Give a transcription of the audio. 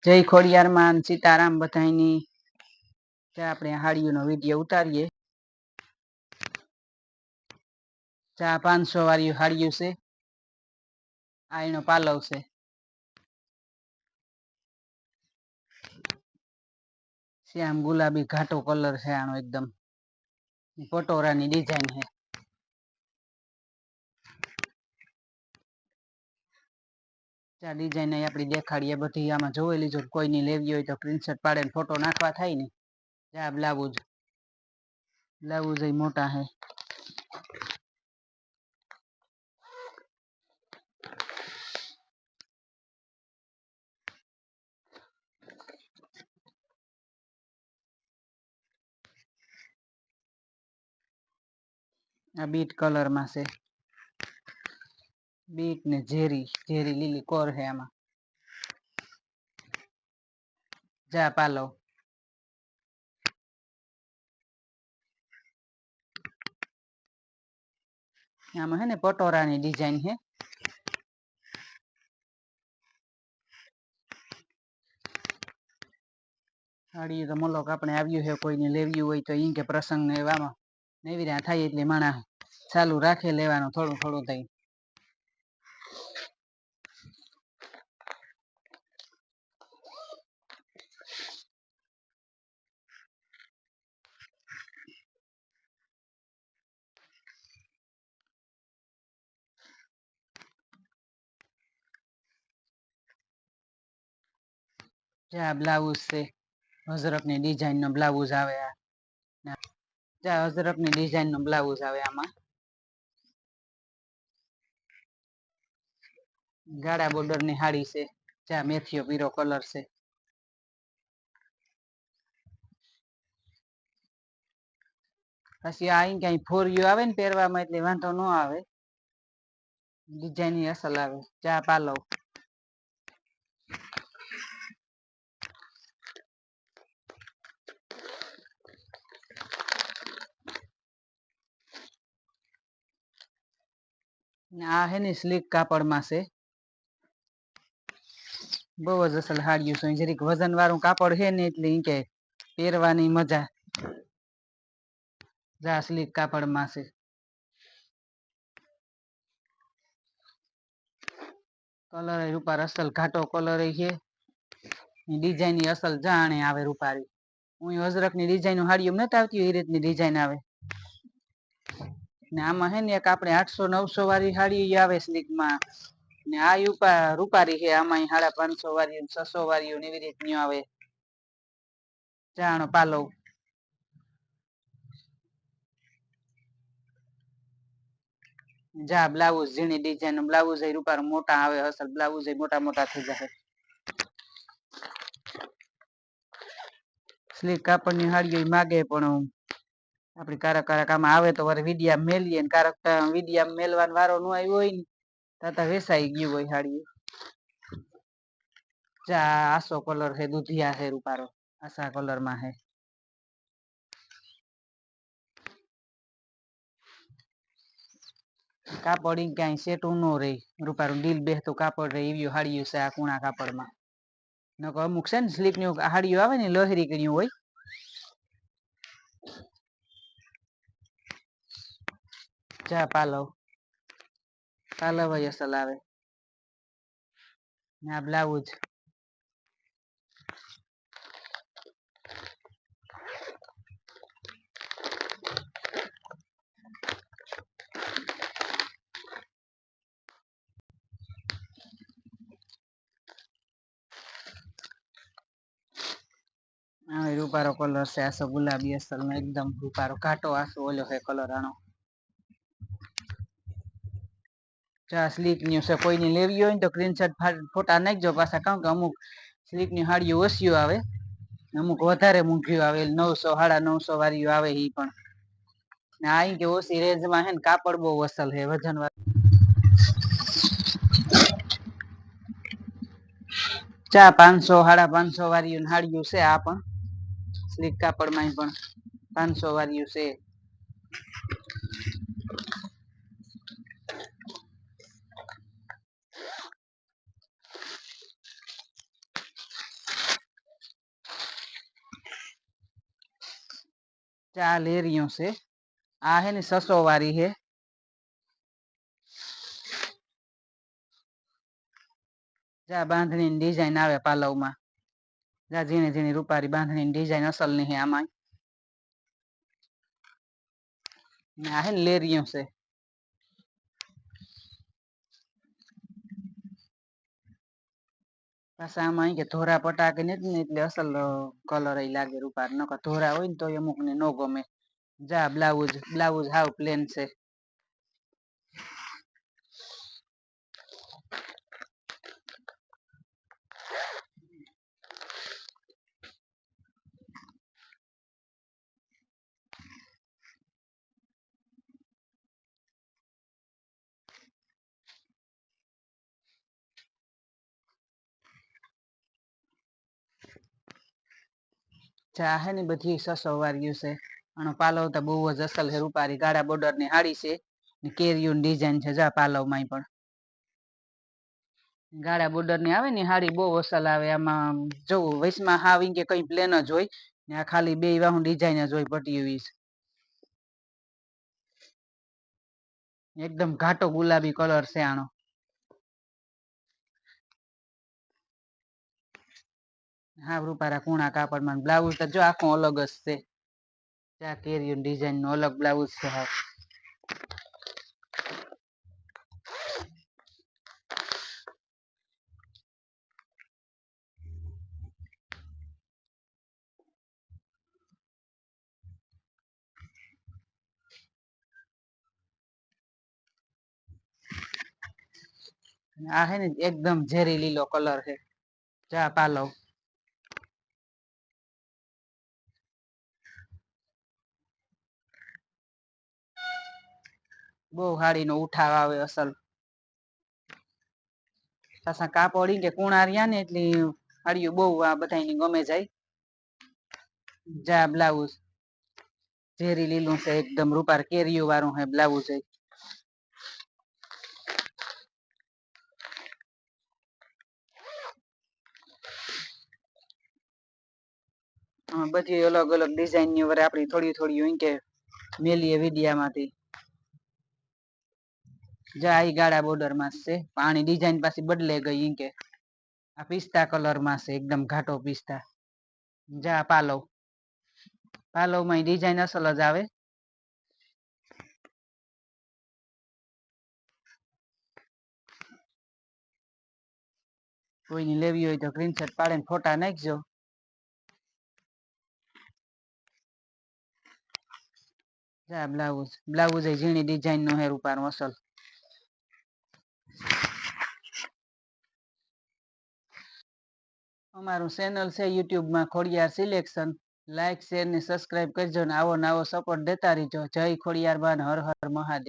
જય ખોડિયાર માં સીતારામ બધાની આપણે હાડીઓનો વિડીયો ઉતારીએ. ચા 500 વાળી હાડીઓ છે. આ એનો પાલવ છે. શ્યામ ગુલાબી ઘાટો કલર છે આનો એકદમ. પટોરાની ડિઝાઇન છે. ચા ડિઝાઇન આપડી દેખાડીએ બધી આમાં જોયેલી જો કોઈની લેવી હોય તો સ્ક્રીનશોટ પાડીને ફોટો નાખવા થાય ને. ચા બ્લાઉઝ મોટા હે. આ બીટ કલર માં છે. બીટ ને ઝેરી લીલી કોર છે આમાં. જા પાલવ આમાં હે ને પટોરાની ડિઝાઇન છે. સાડી તો મલોક આપણે આવ્યું છે કોઈને લેવી હોય તો ઈ કે પ્રસંગ ને એવામાં નેવીરા થાય એટલે માણા ચાલુ રાખે લેવાનું થોડું થોડું થઈ. જા બ્લાઉઝ છે. હઝરતની ડિઝાઇન નો બ્લાઉઝ આવે. હઝરતની ડિઝાઇન નો બ્લાઉઝ આવે આમાં. ગાળા બોર્ડર ની હાડી છે. ચા મેથીયો પીરો કલર છે. પછી આ કઈ ફોરિયું આવે ને પહેરવામાં એટલે વાંધો ન આવે. ડિઝાઇન અસલ આવે. ચા પાલવ આ હે ને સ્લીક કાપડ માં છે. બહુ જ અસલ હાડિયું છે. જરીક વજન વાળું કાપડ છે ને એટલે ઈ કે પહેરવાની મજા. જા સ્લીક કાપડ માં છે. કલર રૂપાર અસલ ઘાટો કલર છે. ડિઝાઇન અસલ જાણે આવે રૂપારી. હું અજરક ની ડિઝાઇન હાડીઓ નથી આવતી એ રીતની ડિઝાઇન આવે. ને આમાં હે ને એક આપણે 800-900 વાળી હાડી આવે સ્લીકમાં. ને આ રૂપારી છે. આમાં 550 વાળી 600 વાળી એવી રીતની આવે. જાનો પાલવ જા બ્લાઉઝ ઝીણી ડિઝાઇન બ્લાઉઝ રૂપાર મોટા આવે. અસલ બ્લાઉઝ મોટા મોટા થઈ જાય. સ્લીક કાપડ ની હાડીઓ માગે પણ આપડી કારક આમાં આવે તો વાર વિડિયા મેલીએ ને કારક વિડિયા મેલવાનો વારો ન આવ્યો હોય ને તતા વેસાઈ ગયું હોય હાડી. ચા આસો કલર છે. દુધિયા છે રૂપારો આસા કલર માં છે. કાપડ ક્યાંય સેટું ન રે રૂપારું ડીલ બેસતું કાપડ રે એવી હાડિયું છે. આ કુણા કાપડમાં અમુક છે ને સ્લીક ની હાડીઓ આવે ને લહેરી કર્યું હોય. ચા પાલવ અસલ આવે. આ બ્લાઉઝ રૂપારો કલર છે. આસો ગુલાબી અસલ નો એકદમ રૂપારો ઘાટો આસો ઓલો છે કલર આનો. ચા સ્લીક ની છે. કોઈને લેવી હોય ને તો સ્ક્રીનશોટ ફોટા નાખજો પાછા કારણ કે અમુક સ્લીક ની હાડીઓ ઓછી આવે. અમુક વધારે મૂંઘી આવે 900-950 વાળી આવે ઈ પણ. આ કે ઓછી રેન્જમાં હે ને કાપડ બહુ અસલ છે. વજન વાળું ચા 500-550 વાળી હાડિયું છે. આ પણ સ્લીક કાપડમાં પણ 500 વાળિયું છે. જા લેરિયો છે આ હે ને 600 વાળી હે જા બાંધણી ડિઝાઇન આવે પાલવમાં જા ઝીણી ઝીણી રૂપારી બાંધણી ડિઝાઇન અસલ ની હે આમાં આ હે ને લેરિયો છે પાછા આમાં કે ધોરા પટાકે ને એટલે અસલ કલર લાગે રૂપાર નકર ધોરા હોય ને તો અમુક ને નો ગમે જા બ્લાઉઝ હાવ પ્લેન છે જા હે ને બધી 600 વાળ્યું છે આનો પાલવ તો બહુ જ અસલ છે રૂપારી ગાળા બોર્ડર ની હાડી છે ને કેરિયું ડિઝાઇન છે જા પાલવ માં પણ ગાળા બોર્ડર ની આવે ને હાડી બહુ અસલ આવે આમાં જો વૈશમાં હાવ કે કઈ પ્લેન જ હોય ને આ ખાલી બે વાહુ ડિઝાઇન જ હોય પટ્ટી એકદમ ઘાટો ગુલાબી કલર છે આનો હા રૂપારા કુણા કાપડમાં બ્લાઉઝ તો જો આખું અલગ જ છે ત્યાં કેરિયું ડિઝાઇન નો અલગ બ્લાઉઝ છે હા આ હે ને એકદમ ઝેરી લીલો કલર છે જા પાલવ બહુ હાડી નો ઉઠાવ આવે અસલ પાછા કાપડ કે કુણારિયા ને એટલે હાડીઓ બહુ આ બધા ગમે જાય જા બ્લાઉઝ ઝેરી લીલું છે એકદમ રૂપાર કેરીયું વાળું હે બ્લાઉઝ બધી અલગ અલગ ડિઝાઇન ની વરે આપડી થોડી થોડી હોય કે મેલીએ વિડિયા માંથી જા ઈ ગાળા બોર્ડર માં છે પાણી ડિઝાઇન પાછી બદલે ગઈ કે આ પિસ્તા કલર માં છે એકદમ ઘાટો પિસ્તા જા પાલવ માં ડિઝાઇન અસલ જ આવે કોઈની લેવી હોય તો સ્ક્રીનશોટ પાડીને ફોટા નાખજો જા બ્લાઉઝ એ ઝીણી ડિઝાઇન નું હે રૂપારું અસલ અમારું ચેનલ છે યુટ્યુબ માં ખોડિયાર સિલેક્શન લાઈક શેર ને સબસ્ક્રાઇબ કરજો ને આવો નવો સપોર્ટ દેતા રહીજો જય ખોડિયાર બાન હર હર મહાદેવ